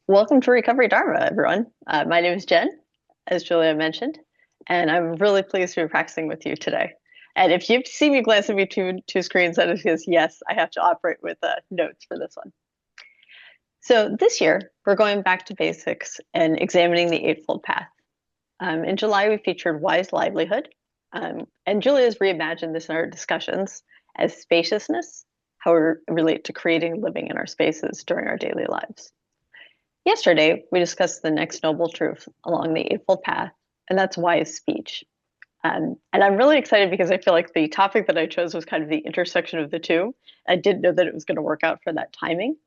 Welcome to Recovery Dharma, everyone. My name is Jen, as Julia mentioned, and I'm really pleased to be practicing with you today. And if you see me glancing between two screens, that is because, yes, I have to operate with notes for this one. So this year, we're going back to basics and examining the Eightfold Path. In July, we featured Wise Livelihood, and Julia's reimagined this in our discussions as spaciousness, how we relate to creating and living in our spaces during our daily lives. Yesterday, we discussed the next noble truth along the Eightfold Path, and that's wise speech. And I'm really excited because I feel like the topic that I chose was kind of the intersection of the two. I didn't know that it was going to work out for that timing,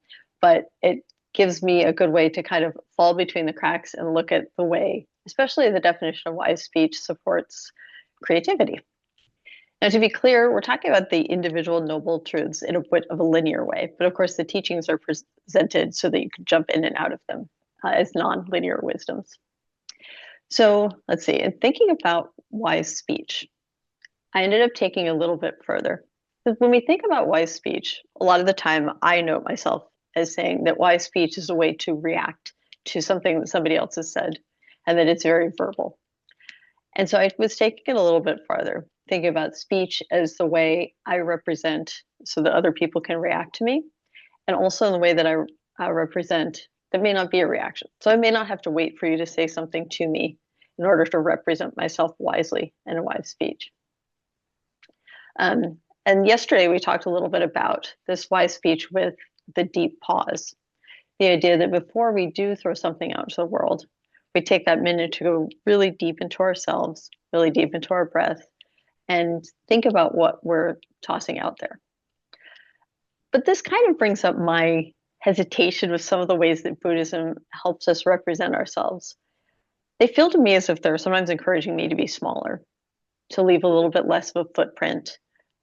but it gives me a good way to kind of fall between the cracks and look at the way, especially the definition of wise speech supports creativity. Now, to be clear, we're talking about the individual noble truths in a bit of a linear way, but of course, the teachings are presented so that you can jump in and out of them as non-linear wisdoms. So let's see, in thinking about wise speech, I ended up taking a little bit further. Because when we think about wise speech, a lot of the time I note myself as saying that wise speech is a way to react to something that somebody else has said, and that it's very verbal. And so I was taking it a little bit farther, thinking about speech as the way I represent so that other people can react to me, and also in the way that I represent that may not be a reaction. So I may not have to wait for you to say something to me in order to represent myself wisely in a wise speech. And yesterday we talked a little bit about this wise speech with the deep pause, the idea that before we do throw something out into the world, we take that minute to go really deep into ourselves, really deep into our breath, and think about what we're tossing out there. But this kind of brings up my hesitation with some of the ways that Buddhism helps us represent ourselves. They feel to me as if they're sometimes encouraging me to be smaller, to leave a little bit less of a footprint,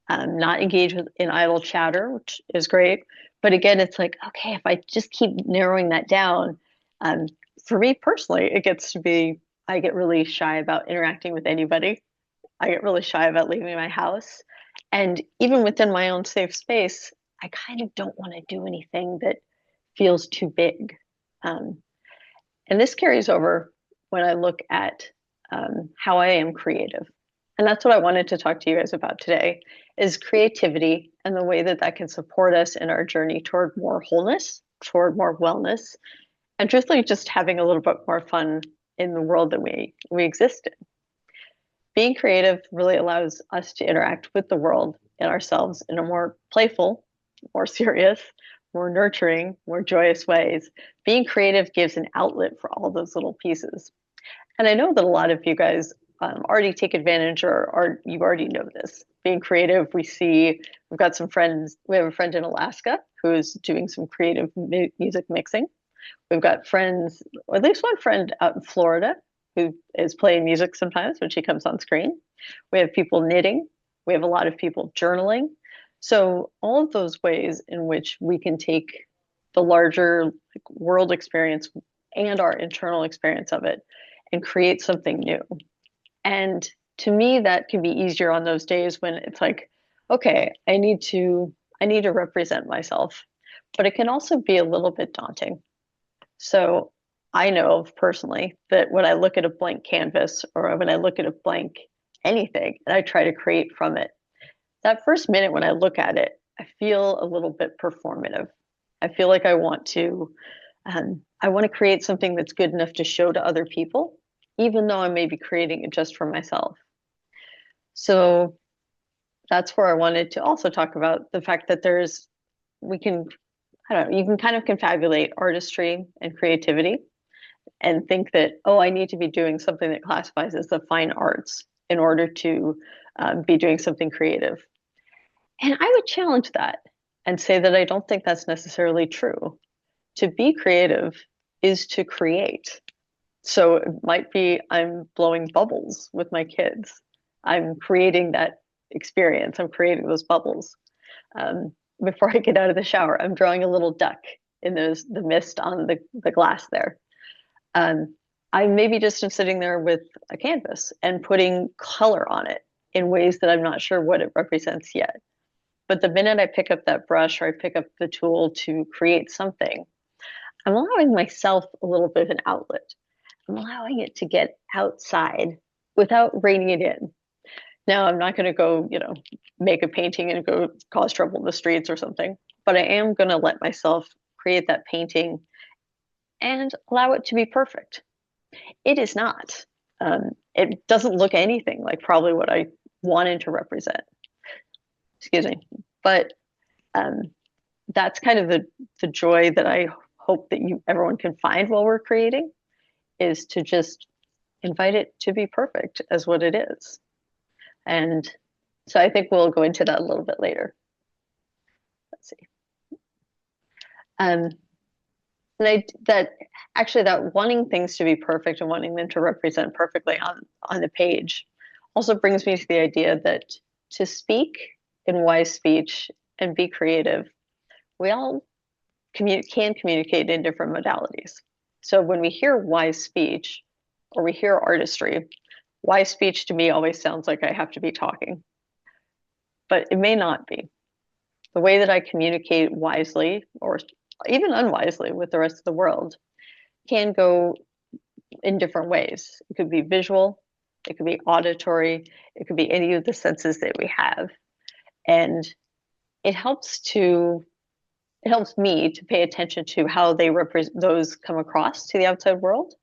not engage in idle chatter, which is great. But again, it's like, okay, if I just keep narrowing that down, um, for me personally, it gets to be, I get really shy about interacting with anybody. I get really shy about leaving my house. And even within my own safe space, I kind of don't want to do anything that feels too big. Um, and this carries over when I look at how I am creative. And that's what I wanted to talk to you guys about today is creativity and the way that that can support us in our journey toward more wholeness, toward more wellness, and truthfully just having a little bit more fun in the world that we exist in. Being creative really allows us to interact with the world and ourselves in a more playful, more serious, more nurturing, more joyous ways. Being creative gives an outlet for all those little pieces. And I know that a lot of you guys already take advantage or you already know this. Being creative, we've got some friends, we have a friend in Alaska who's doing some creative music mixing. We've got friends, or at least one friend out in Florida who is playing music sometimes when she comes on screen. We have people knitting. We have a lot of people journaling. So all of those ways in which we can take the larger world experience and our internal experience of it and create something new. And to me, that can be easier on those days when it's like, okay, I need to represent myself, but it can also be a little bit daunting. So I know personally that when I look at a blank canvas or when I look at a blank anything and I try to create from it, that first minute when I look at it, I feel a little bit performative. I feel like I want to create something that's good enough to show to other people, even though I may be creating it just for myself. So that's where I wanted to also talk about the fact that we can, I don't know, you can kind of confabulate artistry and creativity and think that, oh, I need to be doing something that classifies as the fine arts in order to be doing something creative. And I would challenge that and say that I don't think that's necessarily true. To be creative is to create. So it might be I'm blowing bubbles with my kids. I'm creating that experience. I'm creating those bubbles. Before I get out of the shower, I'm drawing a little duck in the mist on the glass there. Um, I maybe just am sitting there with a canvas and putting color on it in ways that I'm not sure what it represents yet. But the minute I pick up that brush or I pick up the tool to create something, I'm allowing myself a little bit of an outlet. I'm allowing it to get outside without reining it in. Now, I'm not going to go, make a painting and go cause trouble in the streets or something, but I am going to let myself create that painting and allow it to be perfect. It is not. It doesn't look anything like probably what I wanted to represent. Excuse me. But um, that's kind of the joy that I hope that everyone can find while we're creating, is to just invite it to be perfect as what it is. And so I think we'll go into that a little bit later. Let's see. Um, and that wanting things to be perfect and wanting them to represent perfectly on the page also brings me to the idea that to speak in wise speech and be creative, we all can communicate in different modalities. So when we hear wise speech or we hear artistry, wise speech to me always sounds like I have to be talking, but it may not be. The way that I communicate wisely or even unwisely with the rest of the world can go in different ways. It could be visual, it could be auditory, it could be any of the senses that we have. And it helps me to pay attention to how those come across to the outside world,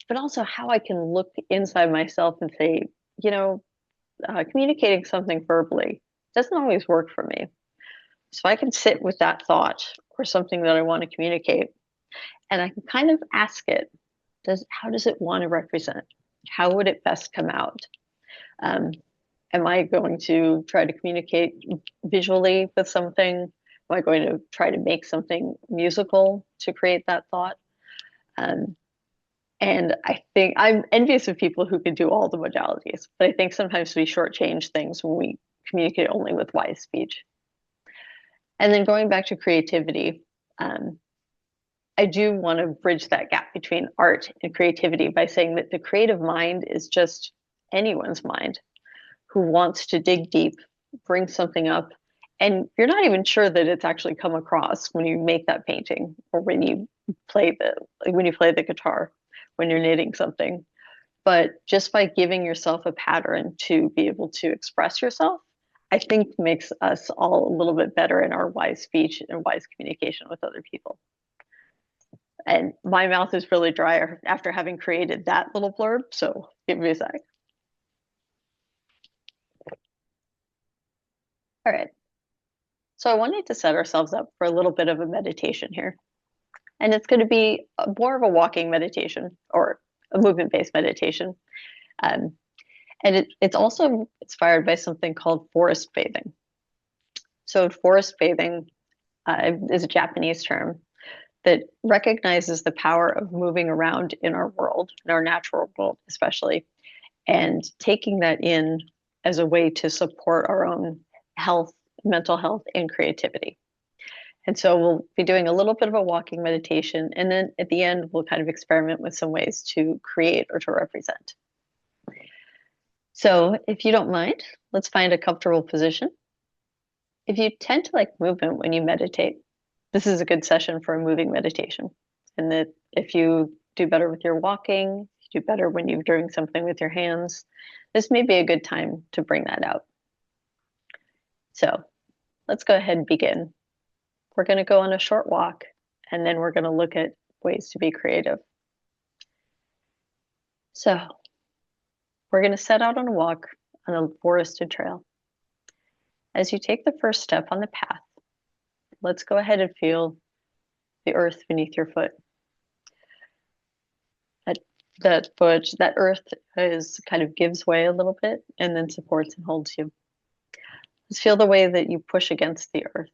but also how I can look inside myself and say, you know, communicating something verbally doesn't always work for me. So I can sit with that thought or something that I want to communicate, and I can kind of ask it, how does it want to represent? How would it best come out? Um, am I going to try to communicate visually with something? Am I going to try to make something musical to create that thought? And I think I'm envious of people who can do all the modalities, but I think sometimes we shortchange things when we communicate only with wise speech. And then going back to creativity, I do want to bridge that gap between art and creativity by saying that the creative mind is just anyone's mind who wants to dig deep, bring something up, and you're not even sure that it's actually come across when you make that painting or when you play the guitar, when you're knitting something. But just by giving yourself a pattern to be able to express yourself, I think makes us all a little bit better in our wise speech and wise communication with other people. And my mouth is really dry after having created that little blurb, so give me a sec. All right. So I wanted to set ourselves up for a little bit of a meditation here. And it's going to be more of a walking meditation or a movement-based meditation. Um, and it's also inspired by something called forest bathing. So forest bathing is a Japanese term that recognizes the power of moving around in our world, in our natural world especially, and taking that in as a way to support our own health, mental health, and creativity. And so we'll be doing a little bit of a walking meditation, and then at the end, we'll kind of experiment with some ways to create or to represent. So if you don't mind, let's find a comfortable position. If you tend to like movement when you meditate, this is a good session for a moving meditation. And that if you do better with your walking, you do better when you're doing something with your hands, this may be a good time to bring that out. So let's go ahead and begin. We're going to go on a short walk, and then we're going to look at ways to be creative. So we're going to set out on a walk on a forested trail. As you take the first step on the path, let's go ahead and feel the earth beneath your foot. That earth is kind of gives way a little bit and then supports and holds you. Just feel the way that you push against the earth.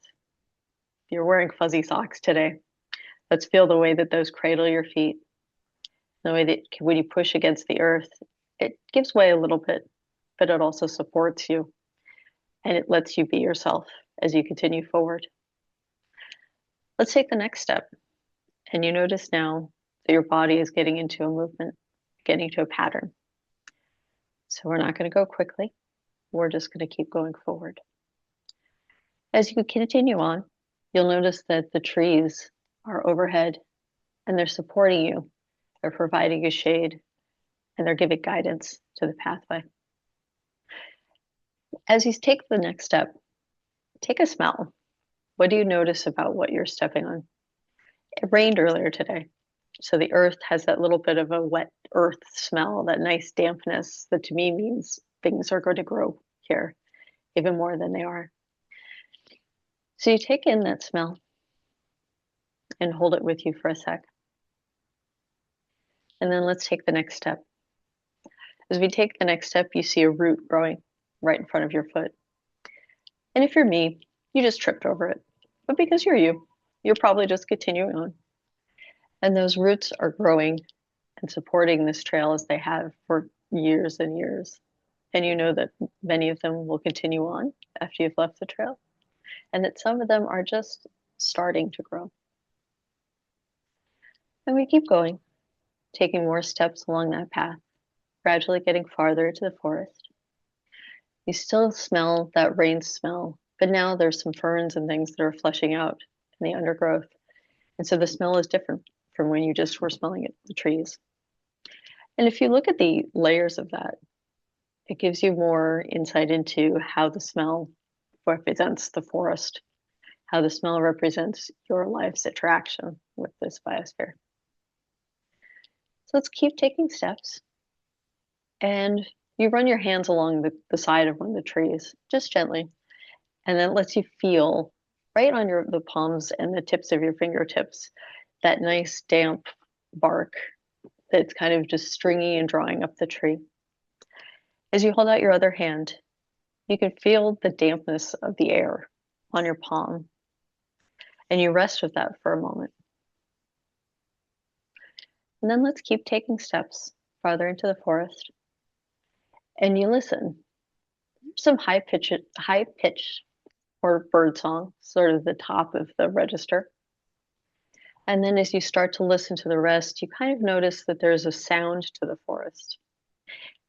If you're wearing fuzzy socks today, let's feel the way that those cradle your feet. The way that when you push against the earth, it gives way a little bit, but it also supports you and it lets you be yourself as you continue forward. Let's take the next step. And you notice now that your body is getting into a movement, getting to a pattern. So we're not going to go quickly. We're just going to keep going forward. As you continue on, you'll notice that the trees are overhead and they're supporting you. They're providing you shade, and they're giving guidance to the pathway. As you take the next step, take a smell. What do you notice about what you're stepping on? It rained earlier today, so the earth has that little bit of a wet earth smell, that nice dampness that to me means things are going to grow here even more than they are. So you take in that smell and hold it with you for a sec. And then let's take the next step. As we take the next step, you see a root growing right in front of your foot. And if you're me, you just tripped over it. But because you're probably just continuing on. And those roots are growing and supporting this trail as they have for years and years. And you know that many of them will continue on after you've left the trail, and that some of them are just starting to grow. And we keep going, taking more steps along that path, gradually getting farther into the forest. You still smell that rain smell, but now there's some ferns and things that are fleshing out in the undergrowth. And so the smell is different from when you just were smelling it, the trees. And if you look at the layers of that, it gives you more insight into how the smell represents the forest, how the smell represents your life's interaction with this biosphere. So let's keep taking steps. And you run your hands along the side of one of the trees, just gently. And then it lets you feel right on the palms and the tips of your fingertips, that nice damp bark that's kind of just stringy and drawing up the tree. As you hold out your other hand, you can feel the dampness of the air on your palm, and you rest with that for a moment. And then let's keep taking steps farther into the forest, and you listen. Some high pitch or bird song, sort of the top of the register. And then as you start to listen to the rest, you kind of notice that there's a sound to the forest.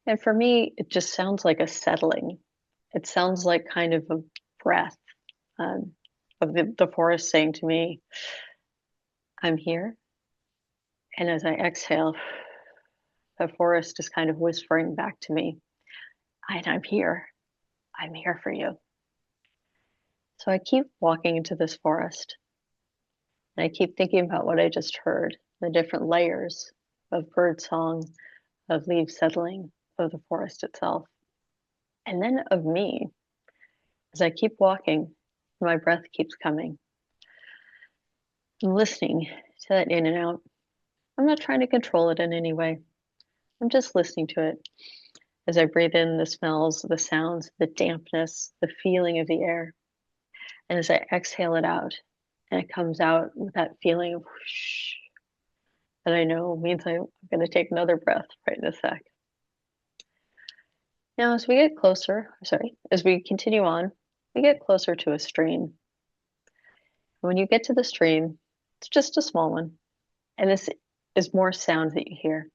And for me, it just sounds like a settling. It sounds like kind of a breath of the forest saying to me, I'm here. And as I exhale, the forest is kind of whispering back to me, I'm here. I'm here for you. So I keep walking into this forest, and I keep thinking about what I just heard, the different layers of bird song, of leaves settling, of the forest itself, and then of me. As I keep walking, my breath keeps coming. I'm listening to that in and out. I'm not trying to control it in any way. I'm just listening to it as I breathe in the smells, the sounds, the dampness, the feeling of the air. And as I exhale it out, and it comes out with that feeling of whoosh, that I know means I'm going to take another breath right in a sec. Now, as we continue on, we get closer to a stream. When you get to the stream, it's just a small one, and this is more sound that you hear.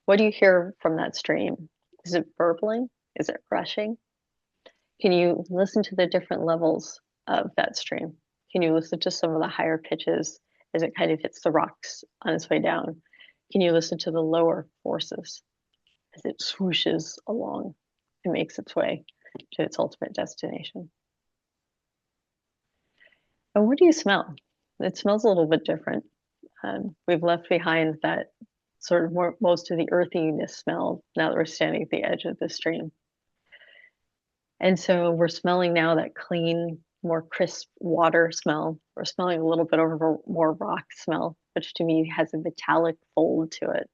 What do you hear from that stream? Is it burbling? Is it rushing? Can you listen to the different levels of that stream? Can you listen to some of the higher pitches as it kind of hits the rocks on its way down? Can you listen to the lower forces as it swooshes along and makes its way to its ultimate destination? And what do you smell? It smells a little bit different. We've left behind that sort of most of the earthiness smell now that we're standing at the edge of the stream. And so we're smelling now that clean, more crisp water smell. We're smelling a little bit of a more rock smell, which to me has a metallic fold to it.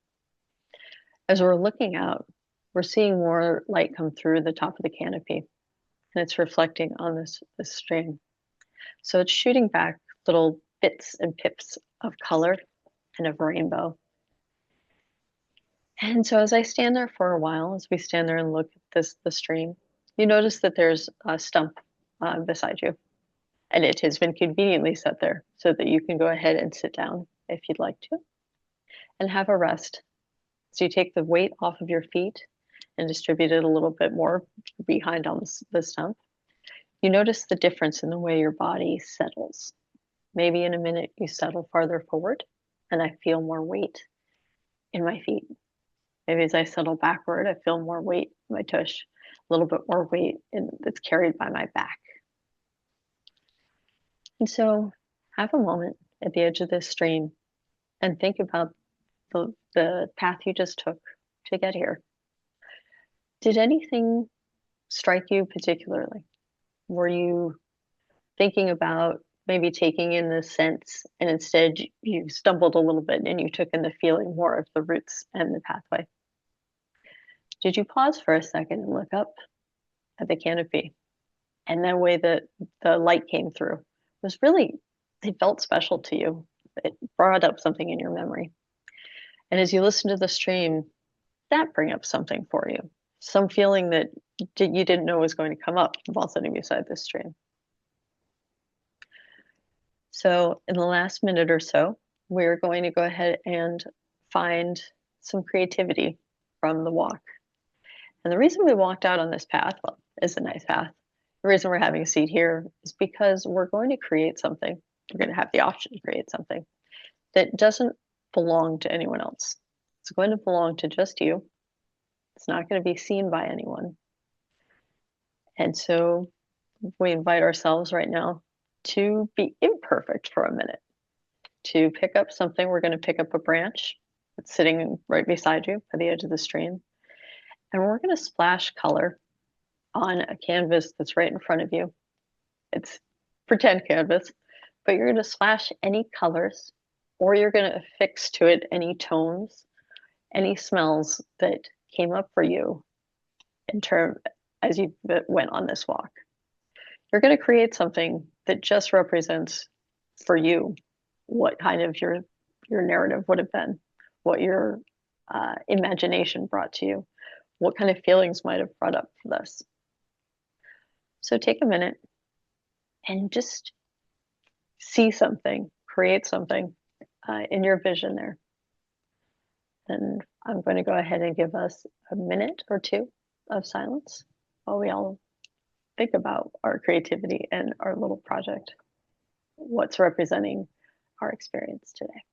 As we're looking out, we're seeing more light come through the top of the canopy, and it's reflecting on this stream. So it's shooting back little bits and pips of color and of rainbow. And so as I stand there for a while, as we stand there and look at the stream, you notice that there's a stump beside you, and it has been conveniently set there so that you can go ahead and sit down if you'd like to and have a rest. So you take the weight off of your feet and distribute it a little bit more behind on the stump. You notice the difference in the way your body settles. Maybe in a minute you settle farther forward, and I feel more weight in my feet. Maybe as I settle backward, I feel more weight in my tush, a little bit more weight that's carried by my back. And so have a moment at the edge of this stream and think about the path you just took to get here. Did anything strike you particularly? Were you thinking about maybe taking in the sense and instead you stumbled a little bit and you took in the feeling more of the roots and the pathway? Did you pause for a second and look up at the canopy? And the way that the light came through was really, it felt special to you. It brought up something in your memory. And as you listen to the stream, that bring up something for you, some feeling that you didn't know was going to come up while sitting beside this stream. So in the last minute or so, we're going to go ahead and find some creativity from the walk. And the reason we walked out on this path, well, it's a nice path. The reason we're having a seat here is because we're going to create something. We're going to have the option to create something that doesn't belong to anyone else. It's going to belong to just you. It's not going to be seen by anyone. And so we invite ourselves right now to be imperfect for a minute, to pick up something. We're going to pick up a branch that's sitting right beside you by the edge of the stream. And we're going to splash color on a canvas that's right in front of you. It's pretend canvas, but you're going to splash any colors, or you're going to affix to it any tones, any smells that came up for you in term as you went on this walk. You're going to create something that just represents for you what kind of your narrative would have been, what your imagination brought to you, what kind of feelings might have brought up for this. So take a minute and just see something, create something in your vision there. And I'm going to go ahead and give us a minute or two of silence while we all think about our creativity and our little project, what's representing our experience today.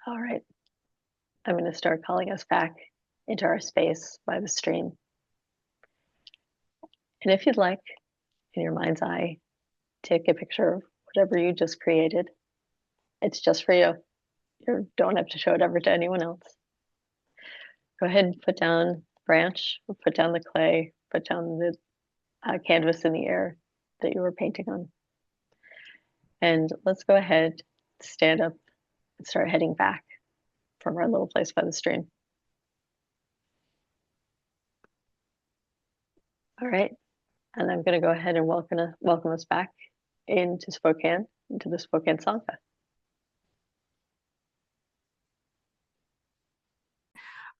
All right, I'm going to start calling us back into our space by the stream. And if you'd like, in your mind's eye, take a picture of whatever you just created. It's just for you. You don't have to show it ever to anyone else. Go ahead and put down the branch, or put down the clay, put down the canvas in the air that you were painting on. And let's go ahead, stand up, and start heading back from our little place by the stream. All right, and I'm going to go ahead and welcome us back into Spokane, into the Spokane Sangha.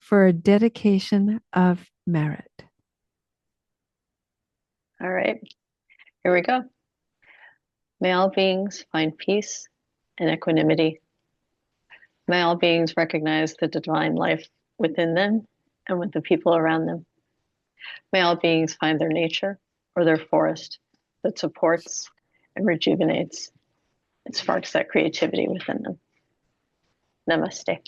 For a dedication of merit. All right, here we go. May all beings find peace and equanimity. May all beings recognize the divine life within them and with the people around them. May all beings find their nature or their forest that supports and rejuvenates and sparks that creativity within them. Namaste.